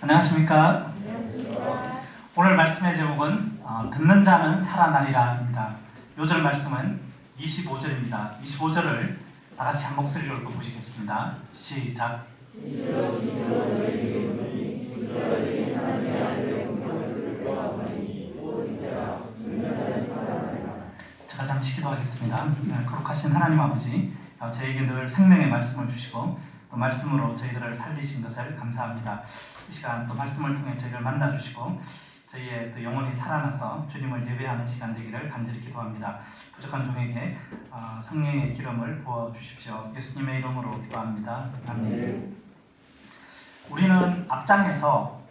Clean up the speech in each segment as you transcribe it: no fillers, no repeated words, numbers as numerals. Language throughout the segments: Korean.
안녕하십니까? 오늘 말씀의 제목은 듣는 자는 살아나리라입니다. 요절 말씀은 25절입니다. 25절을 다 같이 한 목소리로 읽어보시겠습니다. 시작. 제가 잠시 기도하겠습니다. 거룩하신 하나님 아버지, 저에게 늘 생명의 말씀을 주시고 또 말씀으로 저희들을 살리신 것을 감사합니다. 이 시간 또 말씀을 통해 저희를 만나주시고 저희의 또 영혼이 살아나서 주님을 예배하는 시간 되기를 간절히 기도합니다. 부족한 종에게 성령의 기름을 부어주십시오. 예수님의 이름으로 기도합니다. 아멘. 우리는 앞장에서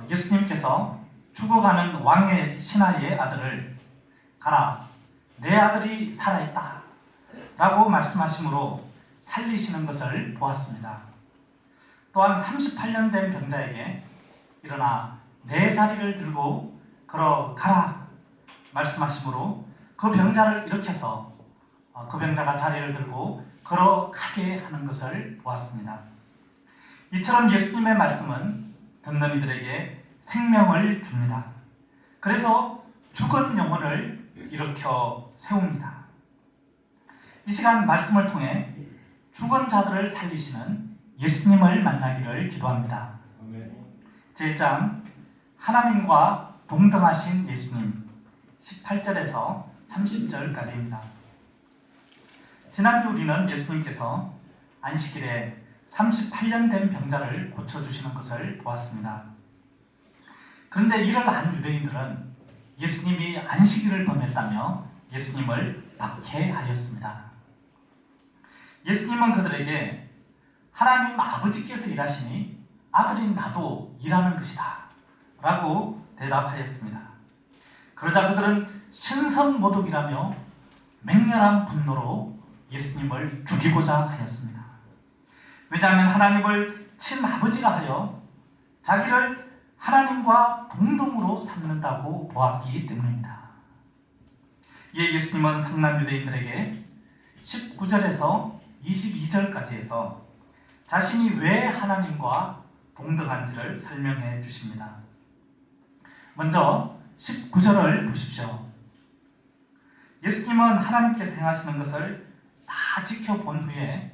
예수님께서 죽어가는 왕의 신하의 아들을 가라, 내 아들이 살아있다 라고 말씀하심으로 살리시는 것을 보았습니다. 또한 38년 된 병자에게 일어나 내 자리를 들고 걸어가라 말씀하심으로 그 병자를 일으켜서 그 병자가 자리를 들고 걸어가게 하는 것을 보았습니다. 이처럼 예수님의 말씀은 듣는 이들에게 생명을 줍니다. 그래서 죽은 영혼을 일으켜 세웁니다. 이 시간 말씀을 통해 죽은 자들을 살리시는 예수님을 만나기를 기도합니다. 제1장 하나님과 동등하신 예수님 18절에서 30절까지입니다. 지난주 우리는 예수님께서 안식일에 38년 된 병자를 고쳐주시는 것을 보았습니다. 그런데 이를 안 유대인들은 예수님이 안식일을 범했다며 예수님을 박해하였습니다. 예수님은 그들에게 하나님 아버지께서 일하시니 아들인 나도 일하는 것이다 라고 대답하였습니다. 그러자 그들은 신성모독이라며 맹렬한 분노로 예수님을 죽이고자 하였습니다. 왜냐하면 하나님을 친아버지가 하여 자기를 하나님과 동등으로 삼는다고 보았기 때문입니다. 이에 예수님은 상남 유대인들에게 19절에서 22절까지 해서 자신이 왜 하나님과 동등한지를 설명해 주십니다. 먼저 19절을 보십시오. 예수님은 하나님께서 행하시는 것을 다 지켜본 후에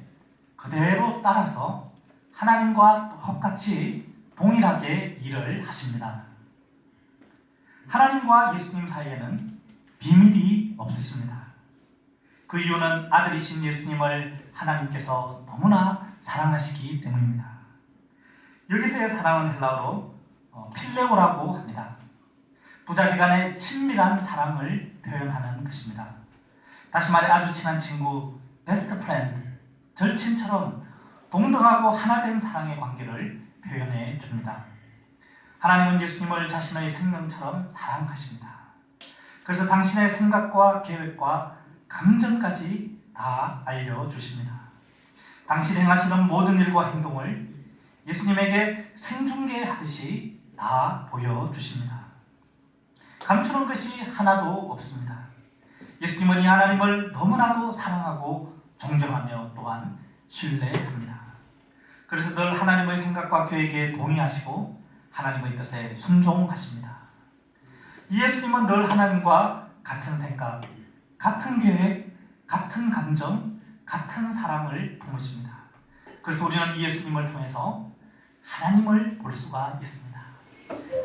그대로 따라서 하나님과 똑같이 동일하게 일을 하십니다. 하나님과 예수님 사이에는 비밀이 없으십니다. 그 이유는 아들이신 예수님을 하나님께서 너무나 사랑하시기 때문입니다. 여기서의 사랑은 헬라어로 필레오라고 합니다. 부자지간의 친밀한 사랑을 표현하는 것입니다. 다시 말해 아주 친한 친구, 베스트 프렌드, 절친처럼 동등하고 하나된 사랑의 관계를 표현해 줍니다. 하나님은 예수님을 자신의 생명처럼 사랑하십니다. 그래서 당신의 생각과 계획과 감정까지 다 알려주십니다. 당신이 행하시는 모든 일과 행동을 예수님에게 생중계하듯이 다 보여주십니다. 감추는 것이 하나도 없습니다. 예수님은 이 하나님을 너무나도 사랑하고 존경하며 또한 신뢰합니다. 그래서 늘 하나님의 생각과 계획에 동의하시고 하나님의 뜻에 순종하십니다. 이 예수님은 늘 하나님과 같은 생각, 같은 계획, 같은 감정, 같은 사랑을 품으십니다. 그래서 우리는 이 예수님을 통해서 하나님을 볼 수가 있습니다.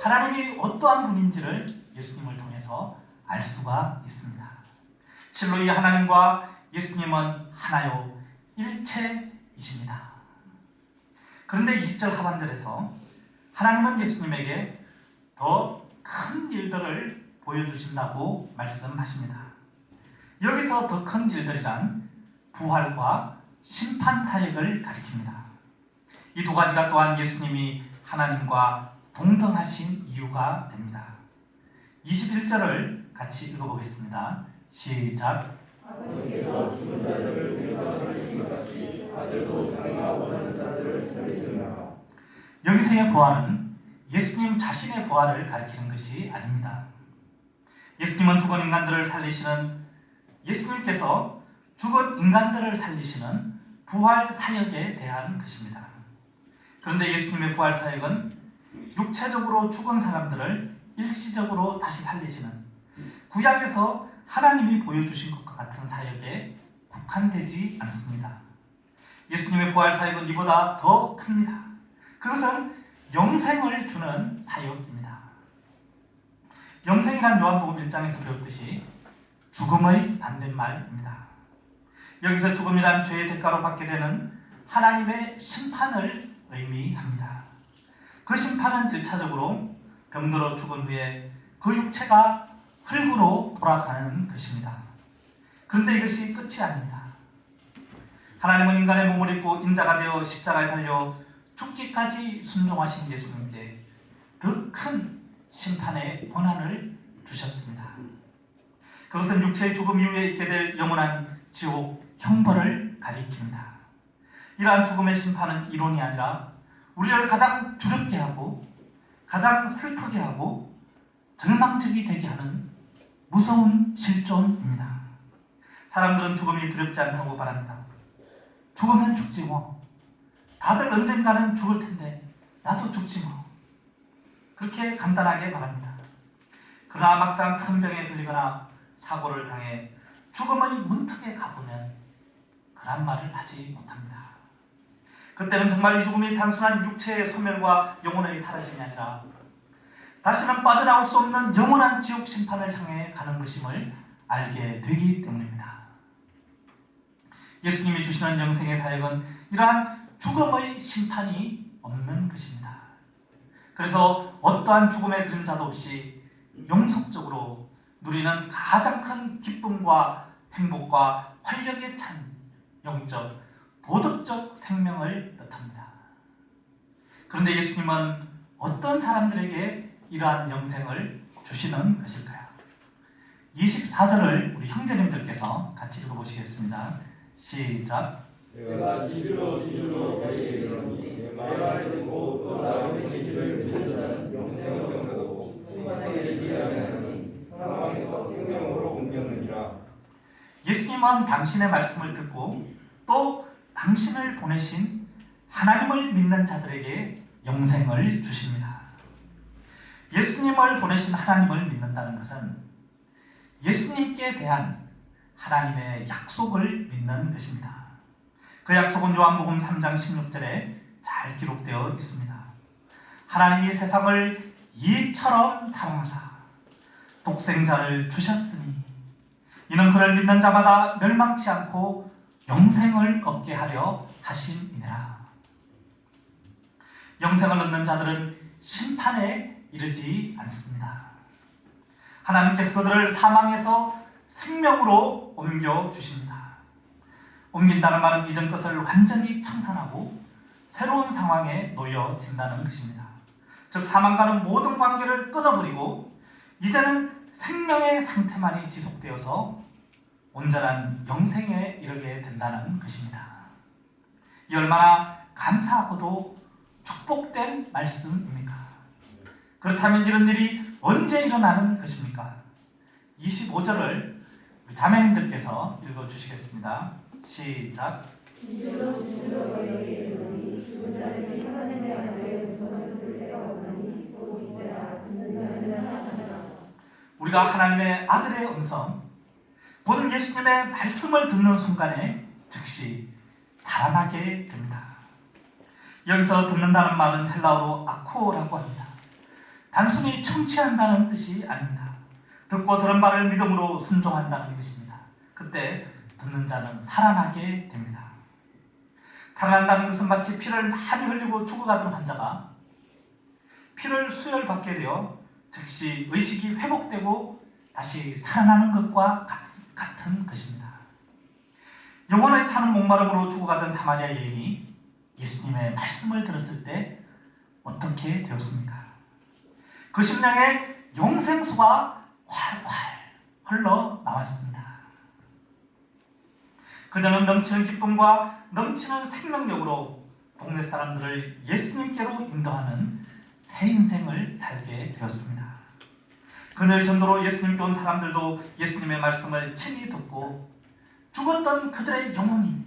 하나님이 어떠한 분인지를 예수님을 통해서 알 수가 있습니다. 실로 이 하나님과 예수님은 하나요, 일체이십니다. 그런데 20절 하반절에서 하나님은 예수님에게 더 큰 일들을 보여주신다고 말씀하십니다. 여기서 더 큰 일들이란 부활과 심판 사역을 가리킵니다. 이 두 가지가 또한 예수님이 하나님과 동등하신 이유가 됩니다. 21절을 같이 읽어보겠습니다. 시작. 아버지께서 죽은 자들을 우리가 살리신 것 같이 아들도 자기가 원하는 자들을 살리느니라. 여기서의 부활은 예수님 자신의 부활을 가리키는 것이 아닙니다. 예수님은 죽은 인간들을 살리시는, 예수님께서 죽은 인간들을 살리시는 부활 사역에 대한 것입니다. 그런데 예수님의 부활 사역은 육체적으로 죽은 사람들을 일시적으로 다시 살리시는 구약에서 하나님이 보여주신 것과 같은 사역에 국한되지 않습니다. 예수님의 부활 사역은 이보다 더 큽니다. 그것은 영생을 주는 사역입니다. 영생이란 요한복음 1장에서 배웠듯이 죽음의 반대말입니다. 여기서 죽음이란 죄의 대가로 받게 되는 하나님의 심판을 의미합니다. 그 심판은 1차적으로 병들어 죽은 후에 그 육체가 흙으로 돌아가는 것입니다. 그런데 이것이 끝이 아닙니다. 하나님은 인간의 몸을 입고 인자가 되어 십자가에 달려 죽기까지 순종하신 예수님께 더 큰 심판의 권한을 주셨습니다. 그것은 육체의 죽음 이후에 있게 될 영원한 지옥 형벌을 가리킵니다. 이러한 죽음의 심판은 이론이 아니라 우리를 가장 두렵게 하고 가장 슬프게 하고 절망적이 되게 하는 무서운 실존입니다. 사람들은 죽음이 두렵지 않다고 말합니다. 죽으면 죽지 뭐. 다들 언젠가는 죽을 텐데 나도 죽지 뭐. 그렇게 간단하게 말합니다. 그러나 막상 큰 병에 걸리거나 사고를 당해 죽음의 문턱에 가보면 그런 말을 하지 못합니다. 그때는 정말 이 죽음이 단순한 육체의 소멸과 영혼의 사라짐이 아니라 다시는 빠져나올 수 없는 영원한 지옥 심판을 향해 가는 것임을 알게 되기 때문입니다. 예수님이 주시는 영생의 사역은 이러한 죽음의 심판이 없는 것입니다. 그래서 어떠한 죽음의 그림자도 없이 영속적으로 누리는 가장 큰 기쁨과 행복과 활력에 찬 영적, 도덕적 생명을 뜻합니다. 그런데 예수님은 어떤 사람들에게 이러한 영생을 주시는 것일까요? 24절을 우리 형제님들께서 같이 읽어보시겠습니다. 시작. 내가 진실로 너희에게 이르노니 내 말을 듣고 또 나의 진실을 믿는 자는 영생을 얻고 심판에 이르지 아니하나니 사망에서 생명으로 옮겼느니라. 예수님은 당신의 말씀을 듣고 또 당신을 보내신 하나님을 믿는 자들에게 영생을 주십니다. 예수님을 보내신 하나님을 믿는다는 것은 예수님께 대한 하나님의 약속을 믿는 것입니다. 그 약속은 요한복음 3장 16절에 잘 기록되어 있습니다. 하나님이 세상을 이처럼 사랑하사 독생자를 주셨으니 이는 그를 믿는 자마다 멸망치 않고 영생을 얻게 하려 하심이니라. 영생을 얻는 자들은 심판에 이르지 않습니다. 하나님께서 그들을 사망에서 생명으로 옮겨주십니다. 옮긴다는 말은 이전 것을 완전히 청산하고 새로운 상황에 놓여진다는 것입니다. 즉 사망과는 모든 관계를 끊어버리고 이제는 생명의 상태만이 지속되어서 온전한 영생에 이르게 된다는 것입니다. 이 얼마나 감사하고도 축복된 말씀입니까? 그렇다면 이런 일이 언제 일어나는 것입니까? 25절을 자매님들께서 읽어주시겠습니다. 시작. 우리가 하나님의 아들의 음성, 본 예수님의 말씀을 듣는 순간에 즉시 살아나게 됩니다. 여기서 듣는다는 말은 헬라어로 아코라고 합니다. 단순히 청취한다는 뜻이 아닙니다. 듣고 들은 말을 믿음으로 순종한다는 것입니다. 그때 듣는 자는 살아나게 됩니다. 살아난다는 것은 마치 피를 많이 흘리고 죽어가던 환자가 피를 수혈받게 되어 즉시 의식이 회복되고 다시 살아나는 것과 같은 것입니다. 영혼의 타는 목마름으로 죽어가던 사마리아 여인이 예수님의 말씀을 들었을 때 어떻게 되었습니까? 그 심령에 영생수가 활활 흘러나왔습니다. 그녀는 넘치는 기쁨과 넘치는 생명력으로 동네 사람들을 예수님께로 인도하는 새 인생을 살게 되었습니다. 그녀의 전도로 예수님께 온 사람들도 예수님의 말씀을 친히 듣고 죽었던 그들의 영혼이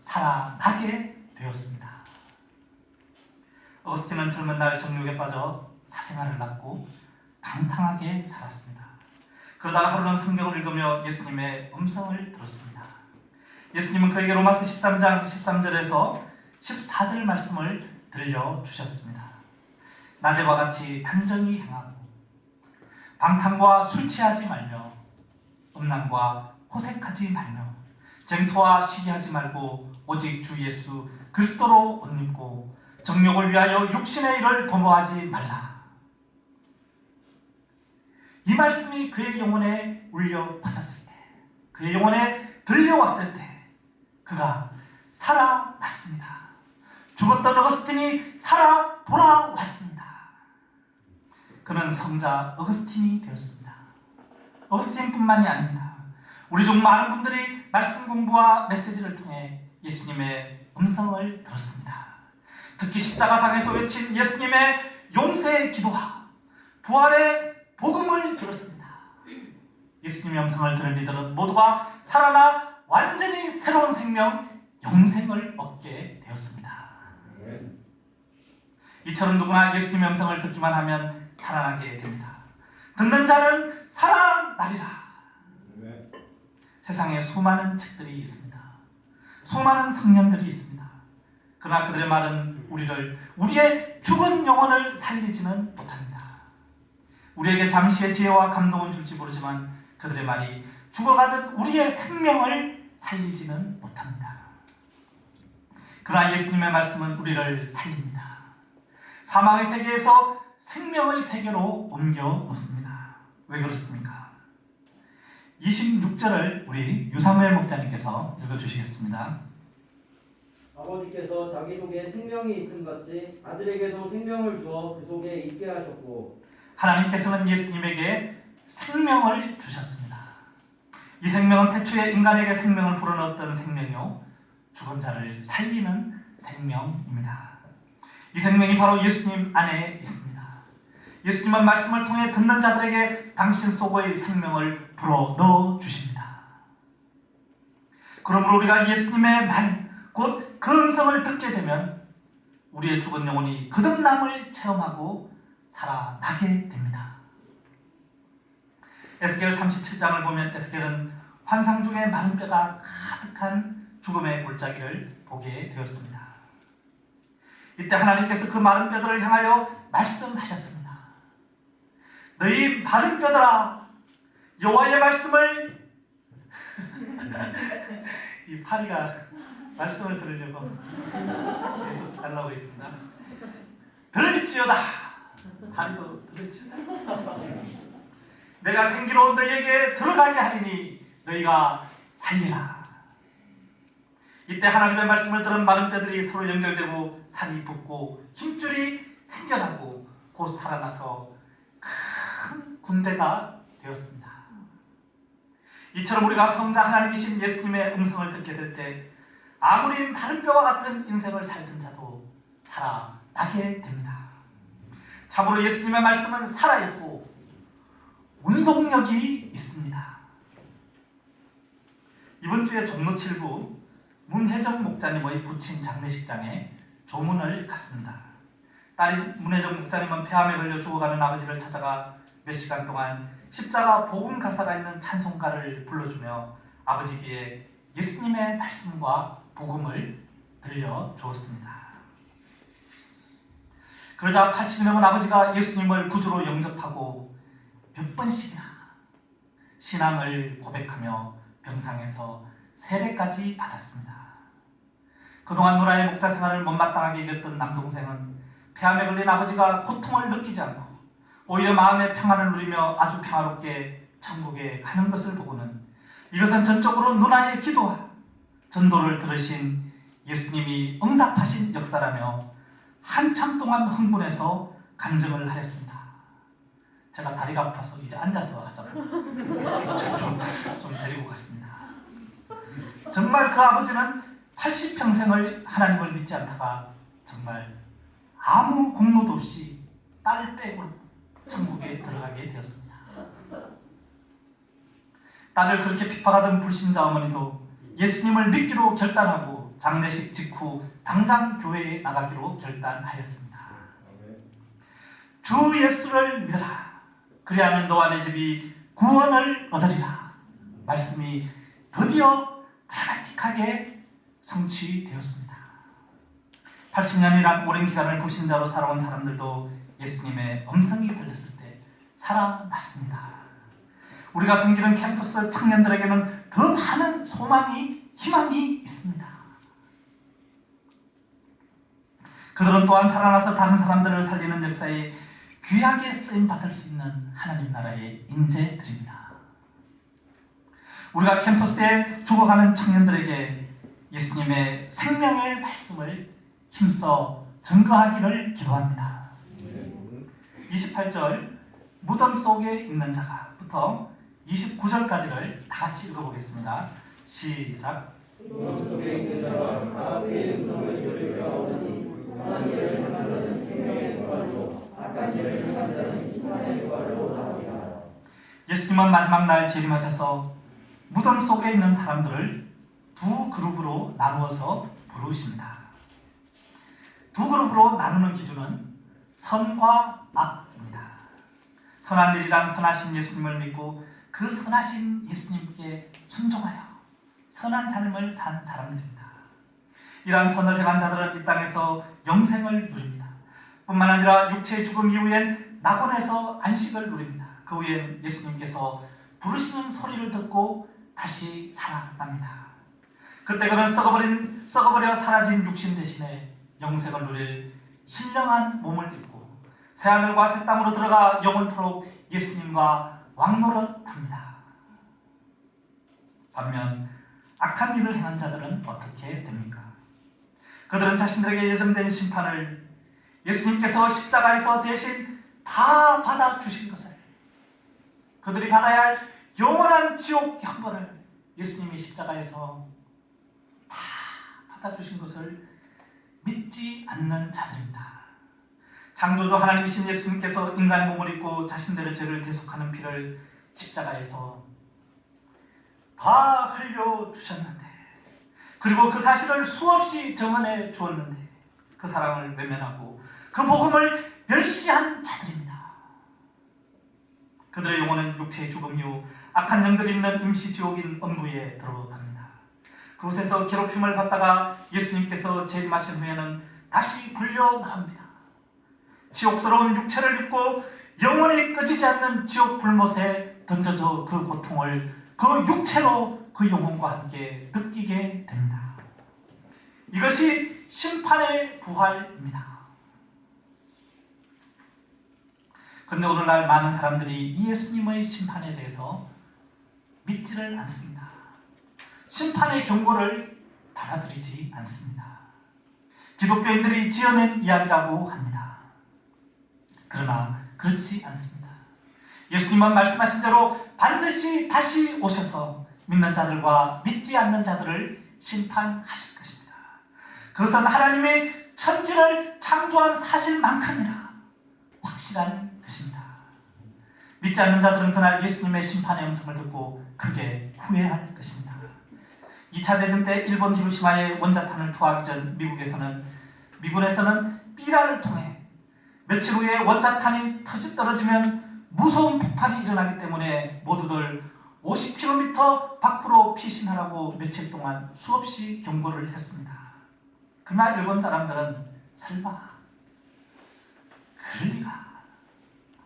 살아나게 되었습니다. 어거스틴은 젊은 날 정욕에 빠져 사생활을 낳고 방탕하게 살았습니다. 그러다가 하루는 성경을 읽으며 예수님의 음성을 들었습니다. 예수님은 그에게 로마서 13장 13절에서 14절 말씀을 들려주셨습니다. 낮에와 같이 단정히 행하고 방탕과 술 취하지 말며 음란과 호색하지 말며 쟁토와 시기하지 말고 오직 주 예수 그리스도로 옷 입고 정욕을 위하여 육신의 일을 도모하지 말라. 이 말씀이 그의 영혼에 울려 퍼졌을 때, 그의 영혼에 들려왔을 때 그가 살아났습니다. 죽었던 어거스틴이 살아 돌아왔습니다. 그는 성자 어거스틴이 되었습니다. 어거스틴뿐만이 아닙니다. 우리 중 많은 분들이 말씀 공부와 메시지를 통해 예수님의 음성을 들었습니다. 특히 십자가상에서 외친 예수님의 용서의 기도와 부활의 복음을 들었습니다. 예수님의 음성을 들은 이들은 모두가 살아나 완전히 새로운 생명, 영생을 얻게 되었습니다. 이처럼 누구나 예수님의 음성을 듣기만 하면 살아나게 됩니다. 듣는 자는 살아나리라. 세상에 수많은 책들이 있습니다. 수많은 성령들이 있습니다. 그러나 그들의 말은 우리의 죽은 영혼을 살리지는 못합니다. 우리에게 잠시의 지혜와 감동은 줄지 모르지만 그들의 말이 죽어가던 우리의 생명을 살리지는 못합니다. 그러나 예수님의 말씀은 우리를 살립니다. 사망의 세계에서 생명의 세계로 옮겨 놓습니다. 왜 그렇습니까? 26절을 우리 유사무엘 목자님께서 읽어주시겠습니다. 아버지께서 자기 속에 생명이 있음같이 아들에게도 생명을 주어 그 속에 있게 하셨고 하나님께서는 예수님에게 생명을 주셨습니다. 이 생명은 태초에 인간에게 생명을 불어넣었던 생명이요 죽은 자를 살리는 생명입니다. 이 생명이 바로 예수님 안에 있습니다. 예수님은 말씀을 통해 듣는 자들에게 당신 속의 생명을 불어넣어 주십니다. 그러므로 우리가 예수님의 말, 곧 그 음성을 듣게 되면 우리의 죽은 영혼이 거듭남을 체험하고 살아나게 됩니다. 에스겔 37장을 보면 에스겔은 환상 중에 마른 뼈가 가득한 죽음의 골짜기를 보게 되었습니다. 이때 하나님께서 그 마른 뼈들을 향하여 말씀하셨습니다. 너희 마른 뼈들아, 여호와의 말씀을 이 파리가 말씀을 들으려고 계속 달라고 있습니다. 들을지어다. 파리도 들을지어다. 내가 생기로 너희에게 들어가게 하리니 너희가 살리라. 이때 하나님의 말씀을 들은 마른 뼈들이 서로 연결되고 살이 붙고 힘줄이 생겨나고 곧 살아나서 큰 군대가 되었습니다. 이처럼 우리가 성자 하나님이신 예수님의 음성을 듣게 될 때 아무리 마른 뼈와 같은 인생을 살던 자도 살아나게 됩니다. 참으로 예수님의 말씀은 살아있고 운동력이 있습니다. 이번 주에 종로 7구 문혜정 목자님의 부친 장례식장에 조문을 갔습니다. 딸인 문혜정 목자님은 폐암에 걸려 죽어가는 아버지를 찾아가 몇 시간 동안 십자가 복음 가사가 있는 찬송가를 불러주며 아버지 귀에 예수님의 말씀과 복음을 들려주었습니다. 그러자 80이 넘은 아버지가 예수님을 구주로 영접하고 몇 번씩이나 신앙을 고백하며 병상에서 세례까지 받았습니다. 그동안 노라의 목자 생활을 못마땅하게 이겼던 남동생은 폐암에 걸린 아버지가 고통을 느끼지 않고 오히려 마음의 평안을 누리며 아주 평화롭게 천국에 가는 것을 보고는 이것은 전적으로 누나의 기도와 전도를 들으신 예수님이 응답하신 역사라며 한참 동안 흥분해서 간증을 하였습니다. 제가 다리가 아파서 이제 앉아서 하자고 좀 데리고 갔습니다. 정말 그 아버지는 80평생을 하나님을 믿지 않다가 정말 아무 공로도 없이 딸 빼고 천국에 들어가게 되었습니다. 딸을 그렇게 핍박하던 불신자 어머니도 예수님을 믿기로 결단하고 장례식 직후 당장 교회에 나가기로 결단하였습니다. 주 예수를 믿어라. 그리하면 너와 내 집이 구원을 얻으리라. 말씀이 드디어 드라마틱하게 성취되었습니다. 80년이란 오랜 기간을 불신자로 살아온 사람들도 예수님의 음성이 들렸을 때 살아났습니다. 우리가 섬기는 캠퍼스 청년들에게는 더 많은 소망이, 희망이 있습니다. 그들은 또한 살아나서 다른 사람들을 살리는 역사에 귀하게 쓰임받을 수 있는 하나님 나라의 인재들입니다. 우리가 캠퍼스에 죽어가는 청년들에게 예수님의 생명의 말씀을 힘써 증거하기를 기도합니다. 28절 무덤 속에 있는 자가부터 29절까지를 다 같이 읽어보겠습니다. 시작. 무덤 속에 있는 자가 그의 음성을 들으려오니 선한 일을 행한 자는 생명의 부활로 악한 일을 행한 자는 심판의 부활로 나오리라. 예수님은 마지막 날 재림하셔서 무덤 속에 있는 사람들을 두 그룹으로 나누어서 부르십니다. 두 그룹으로 나누는 기준은 선과 악입니다. 선한 일이란 선하신 예수님을 믿고 그 선하신 예수님께 순종하여 선한 삶을 산 사람들입니다. 이러한 선을 행한 자들은 이 땅에서 영생을 누립니다. 뿐만 아니라 육체의 죽음 이후엔 낙원에서 안식을 누립니다. 그 후엔 예수님께서 부르시는 소리를 듣고 다시 살아납니다. 그때 그는 썩어버려 사라진 육신 대신에 영생을 누릴 신령한 몸을 입고 새하늘과 새 땅으로 들어가 영원토록 예수님과 왕노릇합니다. 반면 악한 일을 행한 자들은 어떻게 됩니까? 그들은 자신들에게 예정된 심판을 예수님께서 십자가에서 대신 다 받아주신 것을, 그들이 받아야 할 영원한 지옥 형벌을 예수님이 십자가에서 다 받아주신 것을 믿지 않는 자들입니다. 창조주 하나님이신 예수님께서 인간의 몸을 입고 자신들의 죄를 대속하는 피를 십자가에서 다 흘려주셨는데, 그리고 그 사실을 수없이 증언해 주었는데 그 사랑을 외면하고 그 복음을 멸시한 자들입니다. 그들의 영혼은 육체의 죽음 이후 악한 영들이 있는 임시지옥인 음부에 들어갑니다. 그곳에서 괴롭힘을 받다가 예수님께서 재림하신 후에는 다시 불려 나옵니다. 지옥스러운 육체를 입고 영원히 꺼지지 않는 지옥 불못에 던져져 그 고통을 그 육체로 그 영혼과 함께 느끼게 됩니다. 이것이 심판의 부활입니다. 그런데 오늘날 많은 사람들이 이 예수님의 심판에 대해서 믿지를 않습니다. 심판의 경고를 받아들이지 않습니다. 기독교인들이 지어낸 이야기라고 합니다. 그러나 그렇지 않습니다. 예수님은 말씀하신 대로 반드시 다시 오셔서 믿는 자들과 믿지 않는 자들을 심판하실 것입니다. 그것은 하나님의 천지를 창조한 사실만큼이나 확실한 것입니다. 믿지 않는 자들은 그날 예수님의 심판의 음성을 듣고 크게 후회할 것입니다. 2차 대전 때 일본 히로시마에 원자탄을 투하하기 전 미군에서는 삐라를 통해 며칠 후에 원자탄이 떨어지면 무서운 폭발이 일어나기 때문에 모두들 50km 밖으로 피신하라고 며칠 동안 수없이 경고를 했습니다. 그러나 일본 사람들은 설마 그럴 리가,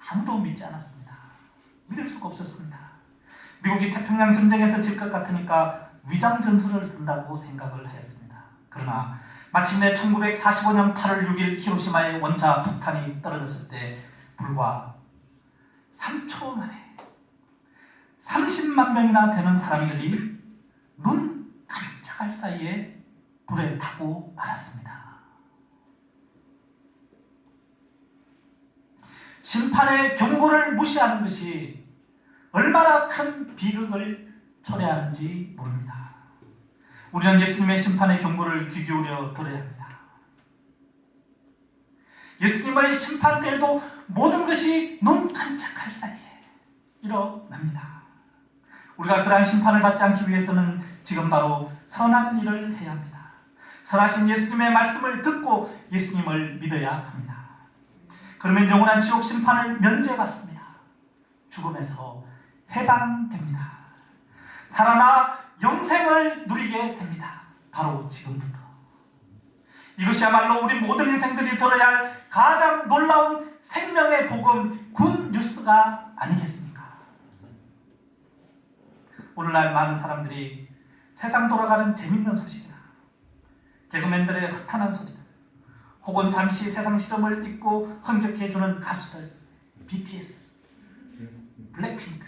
아무도 믿지 않았습니다. 믿을 수가 없었습니다. 미국이 태평양 전쟁에서 질 것 같으니까 위장 전술을 쓴다고 생각을 하였습니다. 그러나 마침내 1945년 8월 6일 히로시마에 원자 폭탄이 떨어졌을 때 불과 3초 만에 30만 명이나 되는 사람들이 눈 깜짝할 사이에 불에 타고 말았습니다. 심판의 경고를 무시하는 것이 얼마나 큰 비극을 초래하는지 모릅니다. 우리는 예수님의 심판의 경고를 귀 기울여 들어야 합니다. 예수님의 심판 때에도 모든 것이 눈 깜짝할 사이에 일어납니다. 우리가 그러한 심판을 받지 않기 위해서는 지금 바로 선한 일을 해야 합니다. 선하신 예수님의 말씀을 듣고 예수님을 믿어야 합니다. 그러면 영원한 지옥 심판을 면제받습니다. 죽음에서 해방됩니다. 살아나 영생을 누리게 됩니다. 바로 지금부터. 이것이야말로 우리 모든 인생들이 들어야 할 가장 놀라운 생명의 복음 굿 뉴스가 아니겠습니까? 오늘날 많은 사람들이 세상 돌아가는 재밌는 소식이나 개그맨들의 허탄한 소리들, 혹은 잠시 세상 시름을 잊고 흥겹게 해주는 가수들, BTS, 블랙핑크,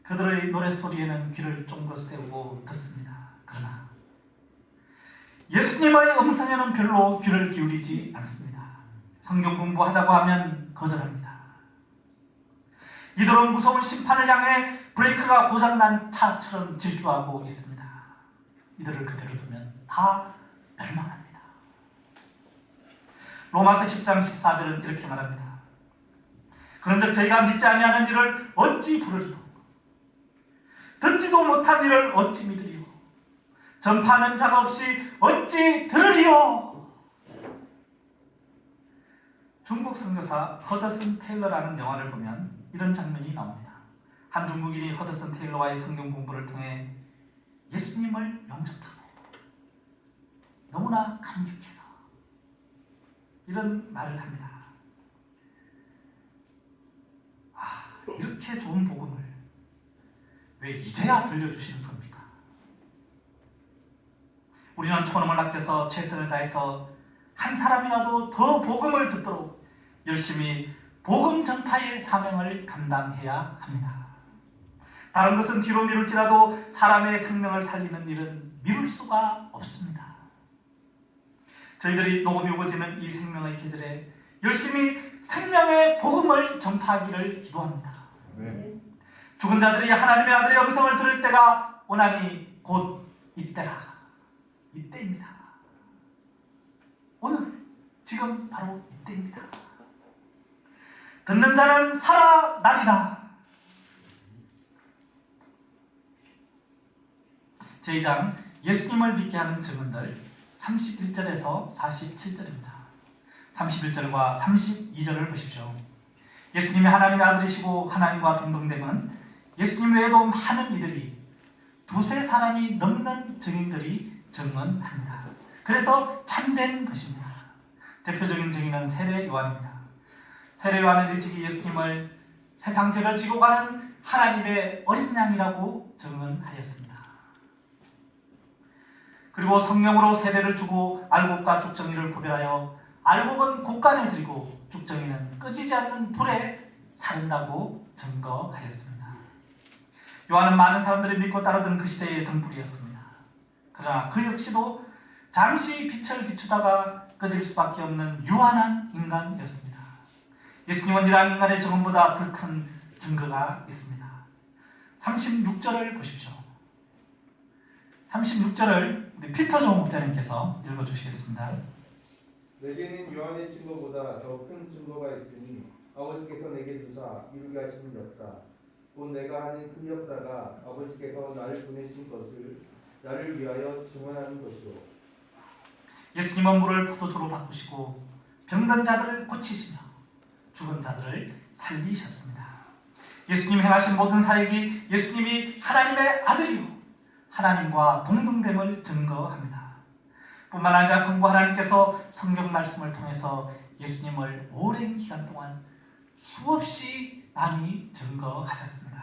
그들의 노래소리에는 귀를 쫑긋 세우고 듣습니다. 그러나 예수님의 음성에는 별로 귀를 기울이지 않습니다. 성경 공부하자고 하면 거절합니다. 이들은 무서운 심판을 향해 브레이크가 고장난 차처럼 질주하고 있습니다. 이들을 그대로 두면 다 멸망합니다. 로마서 10장 14절은 이렇게 말합니다. 그런즉 저희가 믿지 아니하는 이를 어찌 부르리요? 듣지도 못한 이를 어찌 믿으리요? 전파하는 자가 없이 어찌 들으리요? 중국 선교사 허더슨 테일러라는 영화를 보면 이런 장면이 나옵니다. 한 중국인이 허더슨 테일러와의 성경 공부를 통해 예수님을 영접하고 너무나 감격해서 이런 말을 합니다. 이렇게 좋은 복음을 왜 이제야 들려주시는 겁니까? 우리는 초능을 아껴서 최선을 다해서 한 사람이라도 더 복음을 듣도록 열심히 복음 전파의 사명을 감당해야 합니다. 다른 것은 뒤로 미룰지라도 사람의 생명을 살리는 일은 미룰 수가 없습니다. 저희들이 녹음이 오고지는 이 생명의 계절에 열심히 생명의 복음을 전파하기를 기도합니다. 네. 죽은 자들이 하나님의 아들의 음성을 들을 때가 오나니 곧 이때라. 이때입니다. 오늘 지금 바로 이때입니다. 듣는 자는 살아나리라. 제2장 예수님을 믿게 하는 증언들 31절에서 47절입니다. 31절과 32절을 보십시오. 예수님이 하나님의 아들이시고 하나님과 동등됨은 예수님 외에도 많은 이들이 두세 사람이 넘는 증인들이 증언합니다. 그래서 참된 것입니다. 대표적인 증인은 세례 요한입니다. 세례 요한은 일찍이 예수님을 세상 죄를 지고 가는 하나님의 어린 양이라고 증언하였습니다. 그리고 성령으로 세례를 주고 알곡과 쭉정이를 구별하여 알곡은 곡간에 들이고 쭉정이는 꺼지지 않는 불에 사른다고 증거하였습니다. 요한은 많은 사람들이 믿고 따르던 그 시대의 등불이었습니다. 그러나 그 역시도 잠시 빛을 비추다가 꺼질 수밖에 없는 유한한 인간이었습니다. 예수님은 이러한 인간의 증언보다 더 큰 증거가 있습니다. 36절을 보십시오. 36절을 우리 피터조 목자님께서 읽어주시겠습니다. 내게는 요한의 증거보다 더 큰 증거가 있으니 아버지께서 내게 주사 이루게 하시는 역사 곧 내가 하는 그 역사가 아버지께서 나를 보내신 것을 나를 위하여 증언하는 것이요. 예수님은 물을 포도주로 바꾸시고 병든 자들을 고치시며 죽은 자들을 살리셨습니다. 예수님 행하신 모든 사역이 예수님이 하나님의 아들이요 하나님과 동등됨을 증거합니다. 뿐만 아니라 성부 하나님께서 성경 말씀을 통해서 예수님을 오랜 기간 동안 수없이 많이 증거하셨습니다.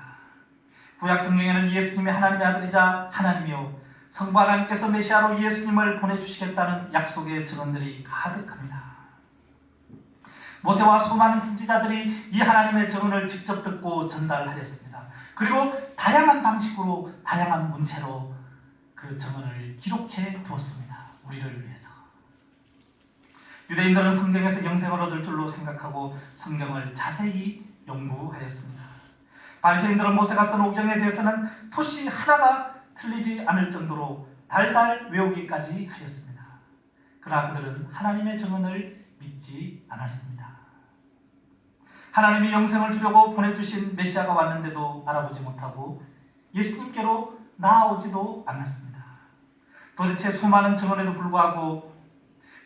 구약 성경에는 예수님이 하나님의 아들이자 하나님이요 성부 하나님께서 메시아로 예수님을 보내주시겠다는 약속의 증언들이 가득합니다. 모세와 수많은 선지자들이 이 하나님의 증언을 직접 듣고 전달하였습니다. 그리고 다양한 방식으로 다양한 문체로 그 증언을 기록해 두었습니다. 우리를 위해서. 유대인들은 성경에서 영생을 얻을 줄로 생각하고 성경을 자세히 연구하였습니다. 바리새인들은 모세가 쓴 오경에 대해서는 토시 하나가 틀리지 않을 정도로 달달 외우기까지 하였습니다. 그러나 그들은 하나님의 증언을 믿지 않았습니다. 하나님이 영생을 주려고 보내주신 메시아가 왔는데도 알아보지 못하고 예수님께로 나아오지도 않았습니다. 도대체 수많은 증언에도 불구하고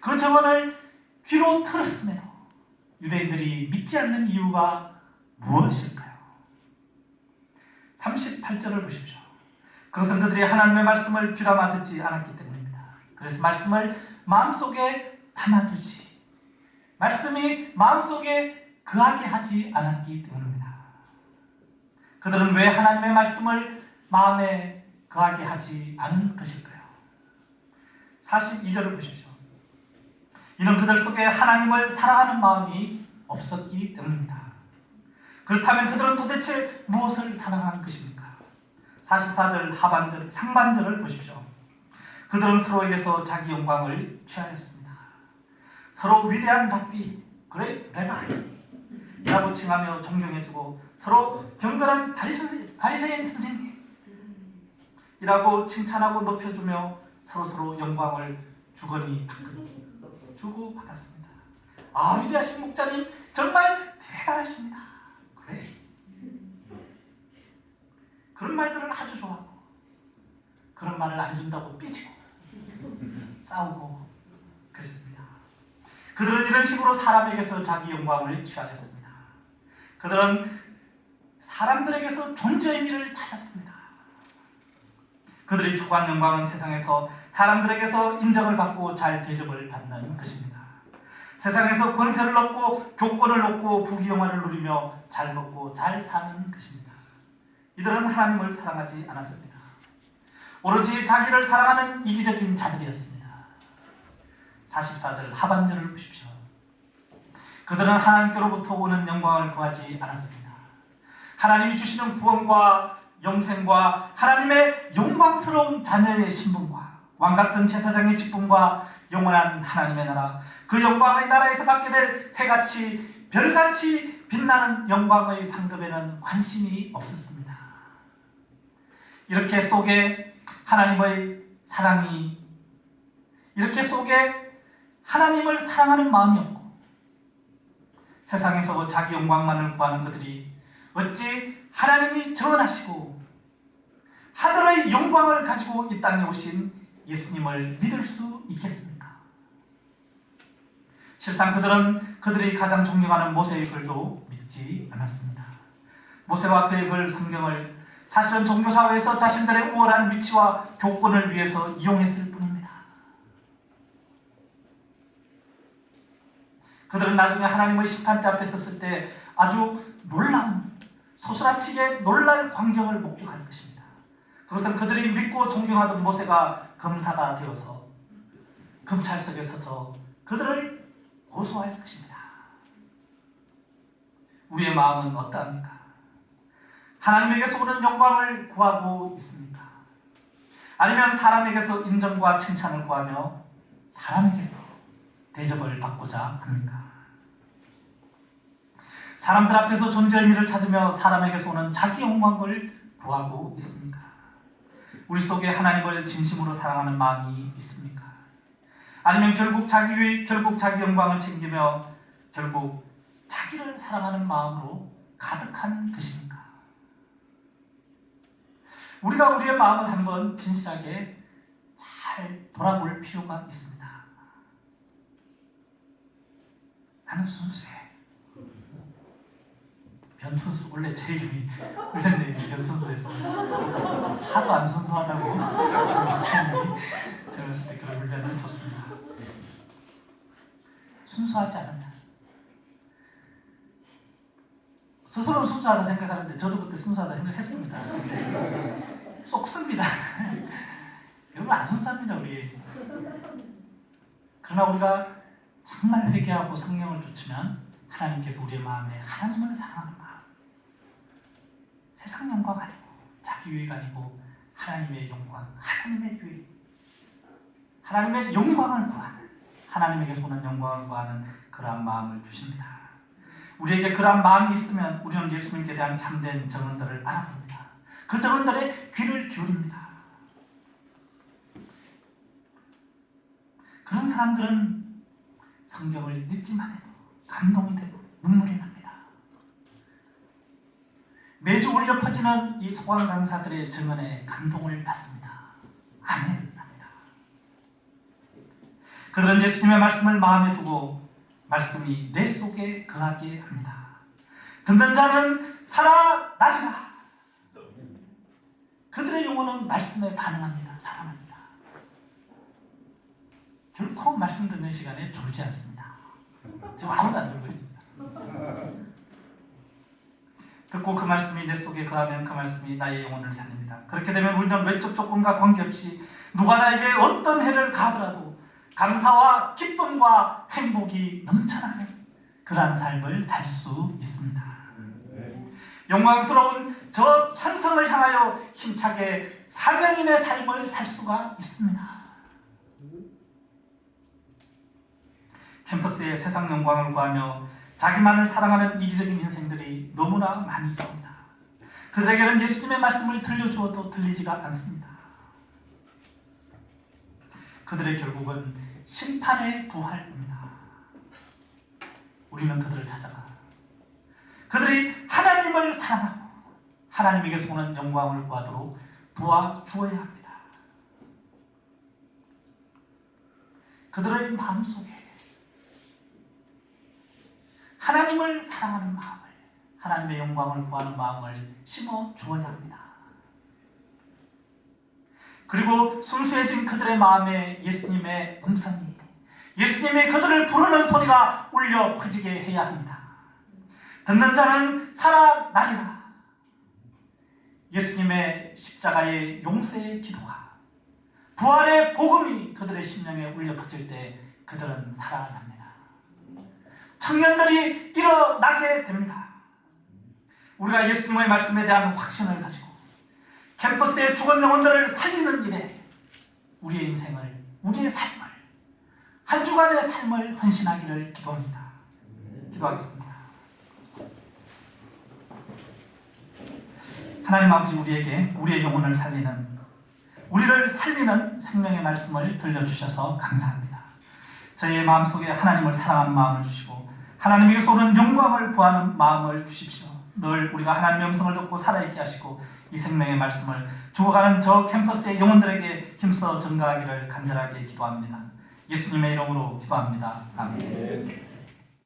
그 증언을 귀로 들었음에도 유대인들이 믿지 않는 이유가 무엇일까요? 38절을 보십시오. 그것은 그들이 하나님의 말씀을 귀담아 듣지 않았기 때문입니다. 그래서 말씀을 마음속에 담아두지, 말씀이 마음속에 거하게 하지 않았기 때문입니다. 그들은 왜 하나님의 말씀을 마음에 거하게 하지 않은 것일까요? 42절을 보십시오. 이는 그들 속에 하나님을 사랑하는 마음이 없었기 때문입니다. 그렇다면 그들은 도대체 무엇을 사랑한 것입니까? 44절 하반절, 상반절을 보십시오. 그들은 서로에게서 자기 영광을 취하였습니다. 서로 위대한 랍비, 그래 레바이 라고 칭하며 존경해주고 서로 경건한 바리새인 선생님 이라고 칭찬하고 높여주며 서로 영광을 주고 받았습니다. 아, 위대하신 목자님 정말 대단하십니다. 그래? 그런 말들을 아주 좋아하고 그런 말을 안 준다고 삐지고 싸우고 그랬습니다. 그들은 이런 식으로 사람에게서 자기 영광을 취하였습니다. 그들은 사람들에게서 존재 의미를 찾았습니다. 그들이 추구한 영광은 세상에서 사람들에게서 인정을 받고 잘 대접을 받는 것입니다. 세상에서 권세를 얻고 교권을 얻고 부귀영화를 누리며 잘 먹고 잘 사는 것입니다. 이들은 하나님을 사랑하지 않았습니다. 오로지 자기를 사랑하는 이기적인 자들이었습니다. 44절 하반절을 보십시오. 그들은 하나님께로부터 오는 영광을 구하지 않았습니다. 하나님이 주시는 구원과 영생과 하나님의 영광스러운 자녀의 신분과 왕같은 제사장의 직분과 영원한 하나님의 나라, 그 영광의 나라에서 받게 될 해같이 별같이 빛나는 영광의 상급에는 관심이 없었습니다. 이렇게 속에 하나님의 사랑이, 이렇게 속에 하나님을 사랑하는 마음이 없고 세상에서 자기 영광만을 구하는 그들이 어찌 하나님이 전하시고 하늘의 영광을 가지고 이 땅에 오신 예수님을 믿을 수 있겠습니까? 실상 그들은 그들이 가장 존경하는 모세의 글도 믿지 않았습니다. 모세와 그의 글 성경을 사실은 종교사회에서 자신들의 우월한 위치와 교권을 위해서 이용했을 뿐입니다. 그들은 나중에 하나님의 심판대 앞에 섰을 때 아주 놀라운, 소스라치게 놀랄 광경을 목격할 것입니다. 그것은 그들이 믿고 존경하던 모세가 검사가 되어서 검찰석에 서서 그들을 고소할 것입니다. 우리의 마음은 어떠합니까? 하나님에게서 오는 영광을 구하고 있습니까? 아니면 사람에게서 인정과 칭찬을 구하며 사람에게서 대접을 받고자 합니까? 사람들 앞에서 존재 의미를 찾으며 사람에게서 오는 자기 영광을 구하고 있습니까? 우리 속에 하나님을 진심으로 사랑하는 마음이 있습니까? 아니면 결국 자기 영광을 챙기며 결국 자기를 사랑하는 마음으로 가득한 것입니까? 우리가 우리의 마음을 한번 진실하게 잘 돌아볼 필요가 있습니다. 나는 순수해. 변순수, 원래 제 이름이 훈련 이름이 변순수였어요. 하도 안 순수하다고 목사님이 제가 봤을 때 그런 훈련을 줬습니다. 순수하지 않으면 스스로는 순수하다 생각하는데 저도 그때 순수하다 생각했습니다. 쏙습니다. 여러분 안 순수합니다 우리. 그러나 우리가 정말 회개하고 성령을 좇으면 하나님께서 우리의 마음에 하나님을 사랑하는 마음, 세상 영광 아니고 자기 유익 아니고 하나님의 영광, 하나님의 유익, 하나님의 영광을 구하는, 하나님에게서 오는 영광을 구하는 그러한 마음을 주십니다. 우리에게 그러한 마음이 있으면 우리는 예수님께 대한 참된 증언들을 알아봅니다. 그 증언들에 귀를 기울입니다. 그런 사람들은 성경을 읽기만 해도 감동이 되고 눈물이 납니다. 매주 울려 퍼지는 이 소강 강사들의 증언에 감동을 받습니다. 아멘 합니다. 그들은 예수님의 말씀을 마음에 두고 말씀이 내 속에 거하게 합니다. 듣는 자는 살아나리라. 그들의 영혼은 말씀에 반응합니다. 살아납니다. 결코 말씀 듣는 시간에 졸지 않습니다. 지금 아무도 안 졸고 있습니다. 듣고 그 말씀이 내 속에 거하면 그 말씀이 나의 영혼을 살립니다. 그렇게 되면 우리는 외적 조건과 관계없이 누가 나에게 어떤 해를 가하더라도 감사와 기쁨과 행복이 넘쳐나는 그러한 삶을 살 수 있습니다. 영광스러운 저 천성을 향하여 힘차게 사명인의 삶을 살 수가 있습니다. 캠퍼스에 세상 영광을 구하며 자기만을 사랑하는 이기적인 인생들이 너무나 많이 있습니다. 그들에게는 예수님의 말씀을 들려주어도 들리지가 않습니다. 그들의 결국은 심판의 부활입니다. 우리는 그들을 찾아가 그들이 하나님을 사랑하고 하나님에게서 오는 영광을 구하도록 도와주어야 합니다. 그들의 마음속에 하나님을 사랑하는 마음을, 하나님의 영광을 구하는 마음을 심어주어야 합니다. 그리고 순수해진 그들의 마음에 예수님의 음성이, 예수님이 그들을 부르는 소리가 울려 퍼지게 해야 합니다. 듣는 자는 살아나리라. 예수님의 십자가의 용서의 기도가, 부활의 복음이 그들의 심령에 울려 퍼질 때 그들은 살아납니다. 청년들이 일어나게 됩니다. 우리가 예수님의 말씀에 대한 확신을 가지고 캠퍼스의 죽은 영혼들을 살리는 일에 우리의 인생을, 우리의 삶을, 한 주간의 삶을 헌신하기를 기도합니다. 기도하겠습니다. 하나님 아버지, 우리에게 우리의 영혼을 살리는, 우리를 살리는 생명의 말씀을 들려주셔서 감사합니다. 저희의 마음속에 하나님을 사랑하는 마음을 주시고 하나님에게서 오는 영광을 구하는 마음을 주십시오. 늘 우리가 하나님의 음성을 듣고 살아있게 하시고 이 생명의 말씀을 죽어가는 저 캠퍼스의 영혼들에게 힘써 전가하기를 간절하게 기도합니다. 예수님의 이름으로 기도합니다. 아멘.